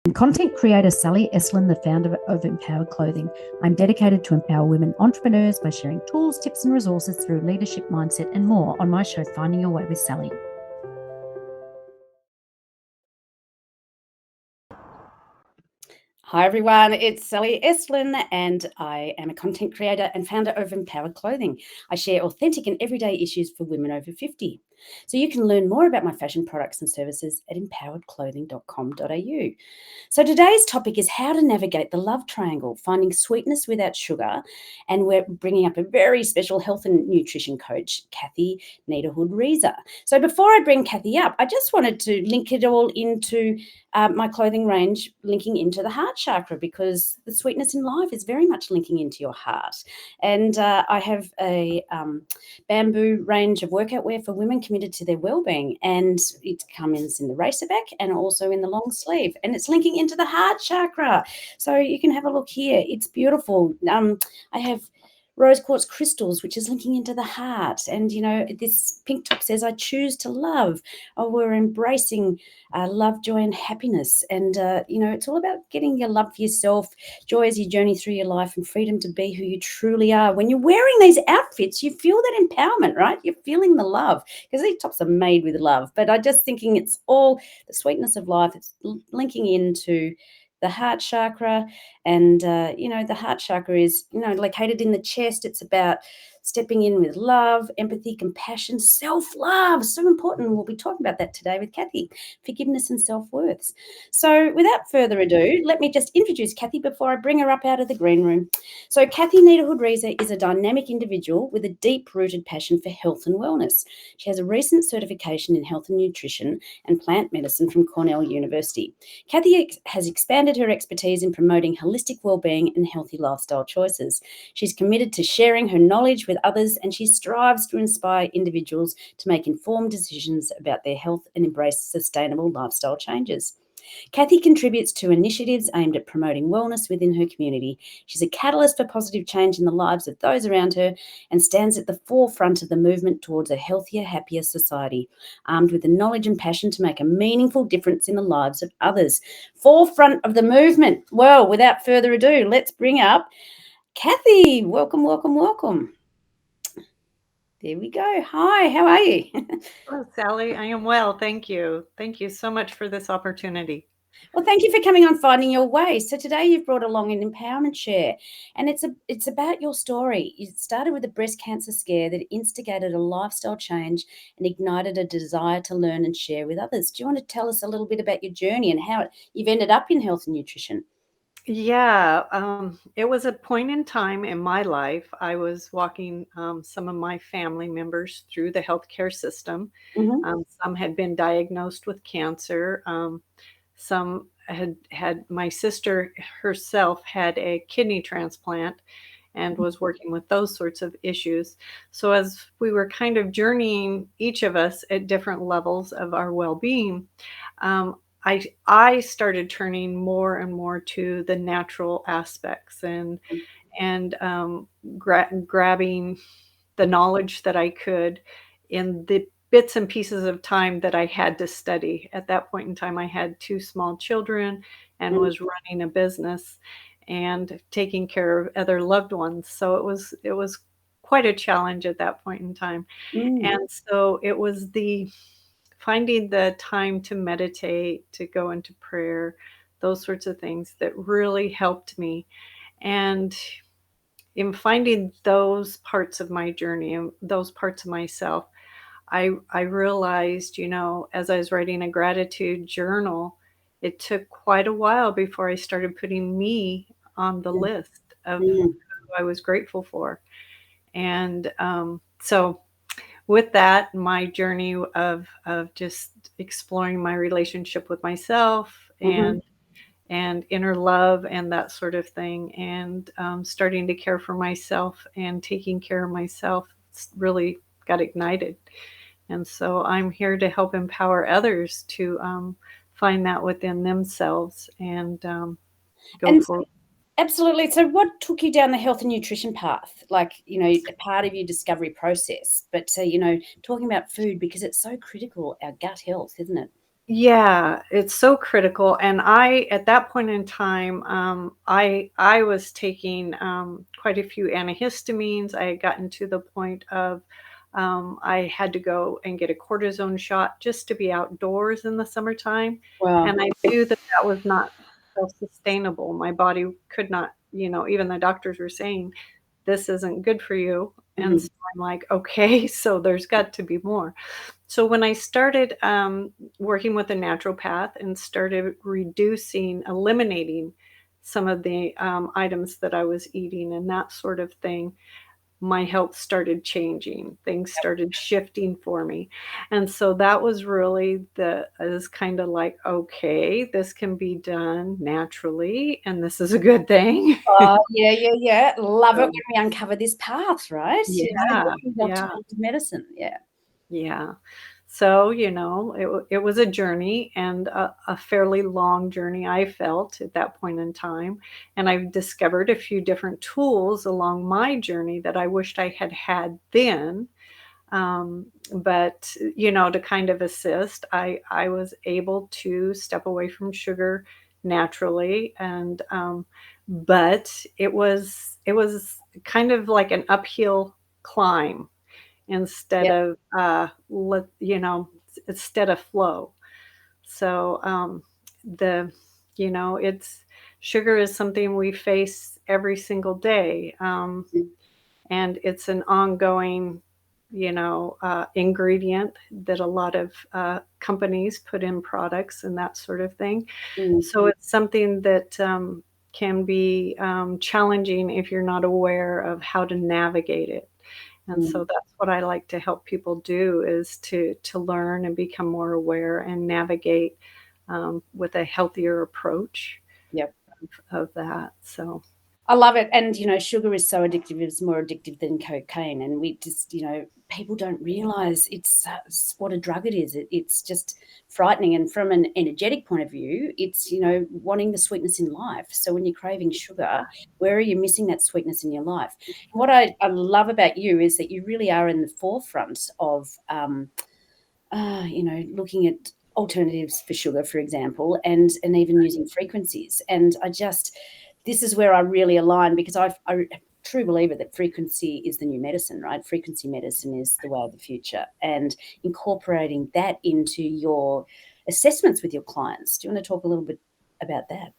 I'm content creator Sally Eslin, the founder of Empowered Clothing. I'm dedicated to empower women entrepreneurs by sharing tools, tips, and resources through leadership, mindset, and more on my show, Finding Your Way with Sally. Hi everyone, it's Sally Eslin and I am a content creator and founder of Empowered Clothing. I share authentic and everyday issues for women over 50. So you can learn more about my fashion products and services at empoweredclothing.com.au. So today's topic is how to navigate the love triangle, finding sweetness without sugar. And we're bringing up a very special health and nutrition coach, Kathy Nederhood Reeser. So before I bring Kathy up, I just wanted to link it all into my clothing range, linking into the heart chakra, because the sweetness in life is very much linking into your heart. And I have a bamboo range of workout wear for women committed to their well-being, and it comes in the racerback and also in the long sleeve, and it's linking into the heart chakra. So you can have a look here. It's beautiful. I have rose quartz crystals, which is linking into the heart. And, you know, this pink top says, I choose to love. Oh, we're embracing love, joy, and happiness. And, you know, it's all about getting your love for yourself, joy as you journey through your life, and freedom to be who you truly are. When you're wearing these outfits, you feel that empowerment, right? You're feeling the love, because these tops are made with love. But I'm just thinking it's all the sweetness of life. It's linking into the heart chakra. And, you know, the heart chakra is, you know, located in the chest. It's about stepping in with love, empathy, compassion, self-love. So important. We'll be talking about that today with Kathy, forgiveness and self-worth. So without further ado, let me just introduce Kathy before I bring her up out of the green room. So Kathy Nederhood Reeser is a dynamic individual with a deep-rooted passion for health and wellness. She has a recent certification in health and nutrition and plant medicine from Cornell University. Kathy has expanded her expertise in promoting holistic well-being and healthy lifestyle choices. She's committed to sharing her knowledge with others, and she strives to inspire individuals to make informed decisions about their health and embrace sustainable lifestyle changes. Kathy contributes to initiatives aimed at promoting wellness within her community. She's a catalyst for positive change in the lives of those around her and stands at the forefront of the movement towards a healthier, happier society, armed with the knowledge and passion to make a meaningful difference in the lives of others. Forefront of the movement. Well, without further ado, let's bring up Kathy. Welcome, welcome, welcome. There we go. Hi, how are you? Hello, Sally. I am well. Thank you. Thank you so much for this opportunity. Well, thank you for coming on Finding Your Way. So today you've brought along an empowerment share, and it's about your story. You started with a breast cancer scare that instigated a lifestyle change and ignited a desire to learn and share with others. Do you want to tell us a little bit about your journey and how you've ended up in health and nutrition? Yeah, it was a point in time in my life. I was walking some of my family members through the healthcare system. Mm-hmm. Some had been diagnosed with cancer. Some had my sister herself had a kidney transplant and was working with those sorts of issues. So as we were kind of journeying, each of us at different levels of our well-being, um, I started turning more and more to the natural aspects and grabbing the knowledge that I could in the bits and pieces of time that I had to study. At that point in time, I had two small children and was running a business and taking care of other loved ones. So it was quite a challenge at that point in time. Mm-hmm. And so it was the finding the time to meditate, to go into prayer, those sorts of things that really helped me. And in finding those parts of my journey and those parts of myself, I realized, as I was writing a gratitude journal, it took quite a while before I started putting me on the list of Mm-hmm. who I was grateful for. And so with that, my journey of just exploring my relationship with myself Mm-hmm. and inner love and that sort of thing, and starting to care for myself and taking care of myself really got ignited. And so I'm here to help empower others to find that within themselves and go And forward. absolutely. So what took you down the health and nutrition path? Like, you know, a part of your discovery process, but, you know, talking about food because it's so critical, our gut health, isn't it? Yeah, it's so critical, and at that point in time, I was taking, quite a few antihistamines. I had gotten to the point of, I had to go and get a cortisone shot just to be outdoors in the summertime, Wow. and I knew that that was not self-sustainable. My body could not, even the doctors were saying, "This isn't good for you," and Mhm. so I'm like, "Okay, so there's got to be more." So when I started working with a naturopath and started eliminating some of the items that I was eating and that sort of thing, my health started changing. Things started shifting for me. And so that was really is kind of like, okay, this can be done naturally, and this is a good thing. Oh, yeah, yeah, yeah. Love it when So, we uncover this path, right? yeah, Walking doctor yeah. into medicine. Yeah. Yeah. So, it was a journey and a fairly long journey, I felt at that point in time. And I've discovered a few different tools along my journey that I wished I had had then. But, to kind of assist, I was able to step away from sugar naturally. But it was kind of like an uphill climb instead Yep. of instead of flow. So the it's sugar is something we face every single day, Mm, and it's an ongoing ingredient that a lot of companies put in products and that sort of thing. mm, So it's something that can be challenging if you're not aware of how to navigate it. And so mm. that's what I like to help people do, is to learn and become more aware and navigate with a healthier approach Yep. of that. So I love it. And, sugar is so addictive. It's more addictive than cocaine. And we just, people don't realize what a drug it is. It's just frightening. And from an energetic point of view, it's, wanting the sweetness in life. So when you're craving sugar, where are you missing that sweetness in your life? And what I love about you is that you really are in the forefront of, looking at alternatives for sugar, for example, and even using frequencies. And this is where I really align, because I a true believer that frequency is the new medicine, right? Frequency medicine is the way of the future, and incorporating that into your assessments with your clients. Do you want to talk a little bit about that?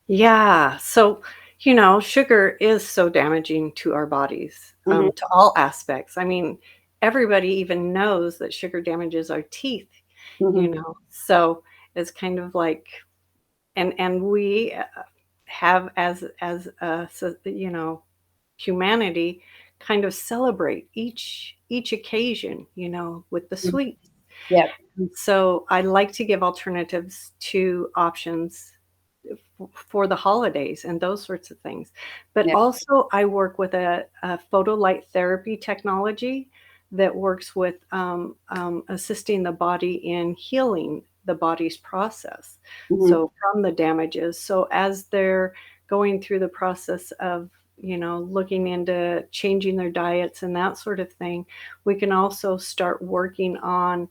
yeah, so sugar is so damaging to our bodies, Hmm. to all aspects. I mean, everybody even knows that sugar damages our teeth. Hmm. So it's kind of like, and we have humanity kind of celebrate each occasion, with the sweet. Yeah, And so I like to give alternatives to options for the holidays and those sorts of things. But yeah. also, I work with a photolight therapy technology that works with assisting the body in healing the body's process. Hmm. So, from the damages. So, as they're going through the process of looking into changing their diets and that sort of thing, we can also start working on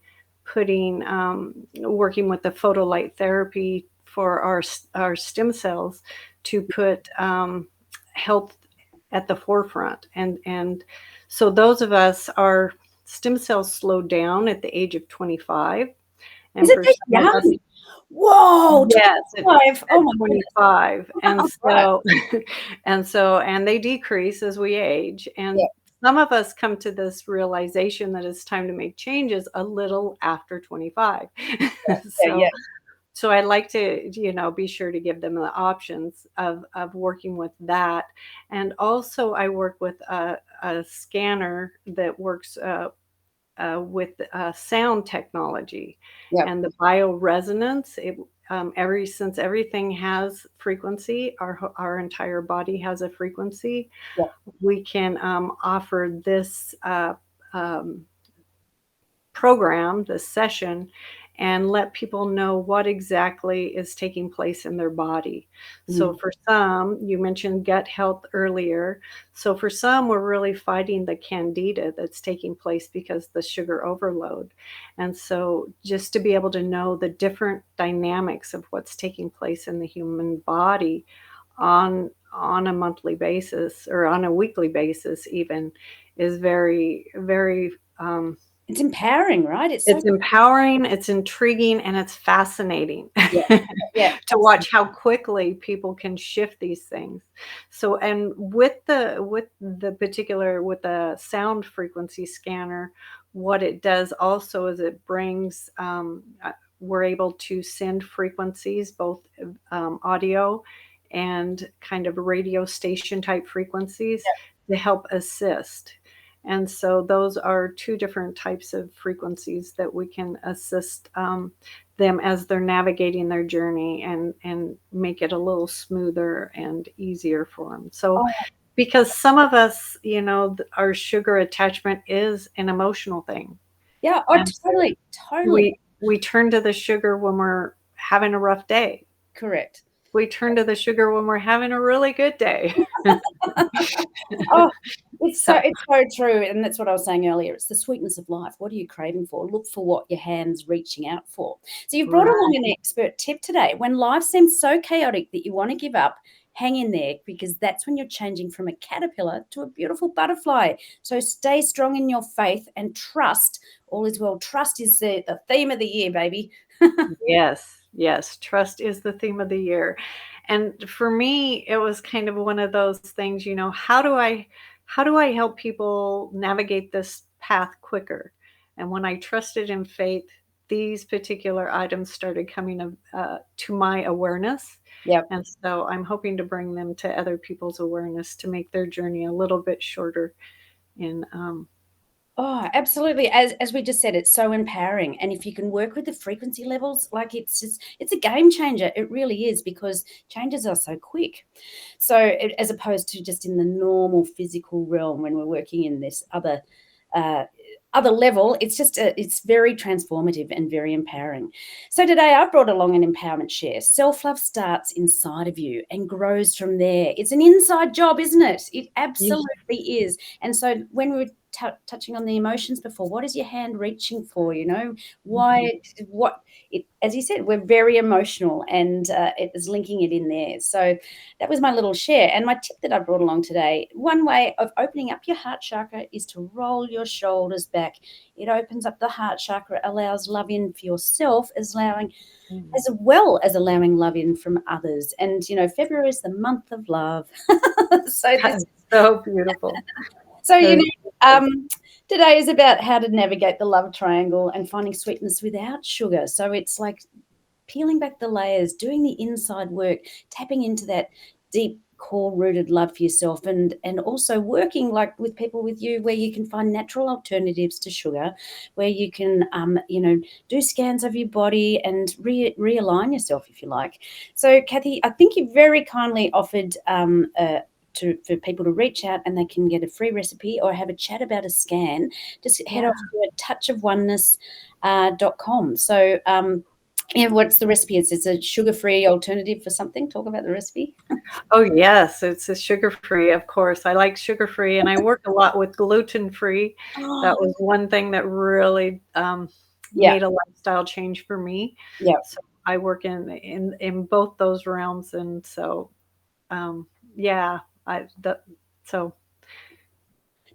working with the photolight therapy for our stem cells to put health at the forefront. And so those of us, our stem cells slow down at the age of 25. Is And it for that some of us, young? Whoa, yes, five. Oh at my goodness. 25. And Right. so and they decrease as we age. Yeah. And some of us come to this realization that it's time to make changes a little after 25. Yeah. Yeah. So I like to, be sure to give them the options of working with that. And also I work with a scanner that works with sound technology Yeah. and the bioresonance. Since everything has frequency, our entire body has a frequency. Yeah. We can offer this um, program, this session, and let people know what exactly is taking place in their body. So Mm. for some, you mentioned gut health earlier. So for some, we're really fighting the candida that's taking place because the sugar overload. And so just to be able to know the different dynamics of what's taking place in the human body on a monthly basis or on a weekly basis even is very, very It's empowering, right? It's so it's empowering, it's intriguing, and it's fascinating yeah, yeah, to watch how quickly people can shift these things. So, and with the sound frequency scanner, what it does also is it brings we're able to send frequencies, both audio and kind of radio station type frequencies to help assist. And so those are two different types of frequencies that we can assist them as they're navigating their journey and make it a little smoother and easier for them. So, oh, because some of us, our sugar attachment is an emotional thing, yeah, oh, and so totally, totally we turn to the sugar when we're having a rough day. correct. We turn to the sugar when we're having a really good day. Oh, it's so So, it's so true, and that's what I was saying earlier. It's the sweetness of life. What are you craving for? Look for what your hand's reaching out for. So you've brought along right. an expert tip today. When life seems so chaotic that you want to give up, hang in there because that's when you're changing from a caterpillar to a beautiful butterfly. So stay strong in your faith and trust. All is well. Trust is the theme of the year, baby. Yes, yes, trust is the theme of the year. And for me, it was kind of one of those things, how do I help people navigate this path quicker? And when I trusted in faith, these particular items started coming to my awareness. Yep. And so I'm hoping to bring them to other people's awareness to make their journey a little bit shorter in Oh, absolutely. As we just said, it's so empowering. And if you can work with the frequency levels, like it's a game changer. It really is because changes are so quick. So as opposed to just in the normal physical realm when we're working in this uh, other level, it's very transformative and very empowering. So today I've brought along an empowerment share. Self-love starts inside of you and grows from there. It's an inside job, isn't it? It Yeah. absolutely is. And so when we were touching on the emotions before, what is your hand reaching for? Mhm. What it, as you said, we're very emotional, and it is linking it in there. So that was my little share. And my tip that I brought along today, one way of opening up your heart chakra is to roll your shoulders back. It opens up the heart chakra, allows love in for yourself, Mm. as well as allowing love in from others. And February is the month of love. so That this is so beautiful. so, That is beautiful. today is about how to navigate the love triangle and finding sweetness without sugar. So it's like peeling back the layers, doing the inside work, tapping into that deep core rooted love for yourself, and also working like with people with you where you can find natural alternatives to sugar, where you can do scans of your body and realign yourself if you like. So Kathy, I think you very kindly offered for people to reach out and they can get a free recipe or have a chat about a scan. Just head Yeah. off to touchofoneness.com. So yeah, what's the recipe? It's a sugar-free alternative for something. Talk about the recipe. Oh, yes, it's a sugar-free, of course. I like sugar-free, and I work a lot with gluten-free. Oh, That was one thing that really, yeah, made a lifestyle change for me. yeah. So I work in both those realms, and so, yeah, I the so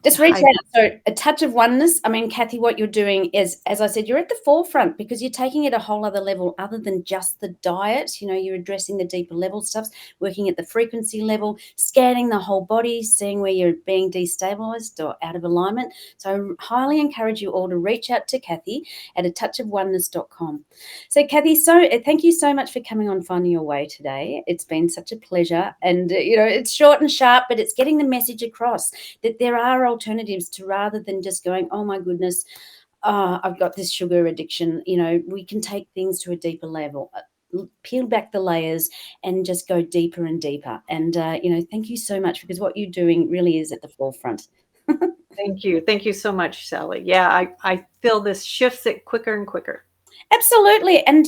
Just reach I out. So a touch of oneness. I mean, Kathy, what you're doing is, as I said, you're at the forefront because you're taking it a whole other level other than just the diet. You're addressing the deeper level stuff, working at the frequency level, scanning the whole body, seeing where you're being destabilized or out of alignment. So I highly encourage you all to reach out to Kathy at a touchofoneness.com. So Kathy, thank you so much for coming on Finding Your Way today. It's been such a pleasure. And, it's short and sharp, but it's getting the message across that there are alternatives to rather than just going, oh my goodness, I've got this sugar addiction. We can take things to a deeper level, peel back the layers and just go deeper and deeper. And, thank you so much because what you're doing really is at the forefront. Thank you. Thank you so much, Sally. Yeah, I feel this shifts it quicker and quicker. Absolutely. And,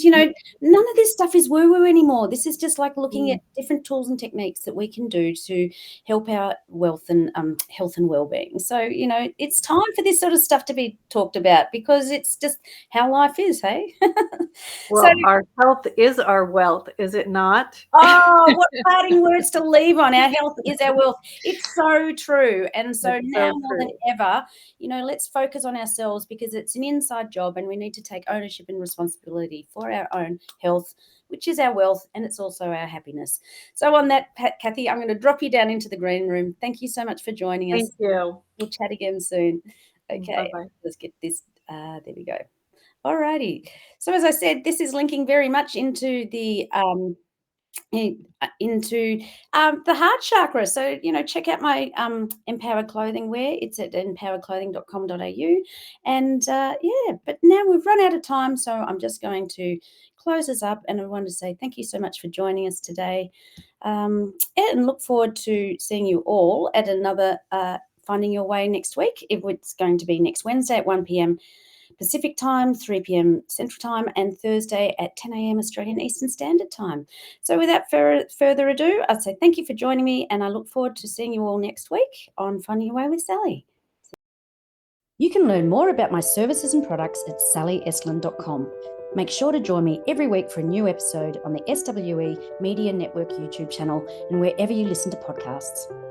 none of this stuff is woo-woo anymore. This is just like looking at different tools and techniques that we can do to help our wealth and health and well-being. So, it's time for this sort of stuff to be talked about because it's just how life is, hey? Well, our health is our wealth, is it not? Oh, what parting words to leave on. Our health is our wealth. It's so true. And so It's now so more than true. ever, let's focus on ourselves because it's an inside job and we need to take ownership and responsibility for our own health, which is our wealth, and it's also our happiness. So on that, Kathy, I'm going to drop you down into the green room. Thank you so much for joining us. Thank you. We'll chat again soon. Okay, Bye-bye. let's get this. There we go. All righty. So as I said, this is linking very much into the the heart chakra. So, check out my Empowered Clothing wear. It's at empoweredclothing.com.au. And but now we've run out of time. So I'm just going to close this up. And I want to say thank you so much for joining us today. And look forward to seeing you all at another Finding Your Way next week. It's going to be next Wednesday at 1 p.m. Pacific time, 3 p.m. Central time, and Thursday at 10 a.m. Australian Eastern Standard Time. So without further ado, I'd say thank you for joining me, and I look forward to seeing you all next week on Finding Your Way with Sally. You can learn more about my services and products at sallyeslin.com. Make sure to join me every week for a new episode on the SWE Media Network YouTube channel and wherever you listen to podcasts.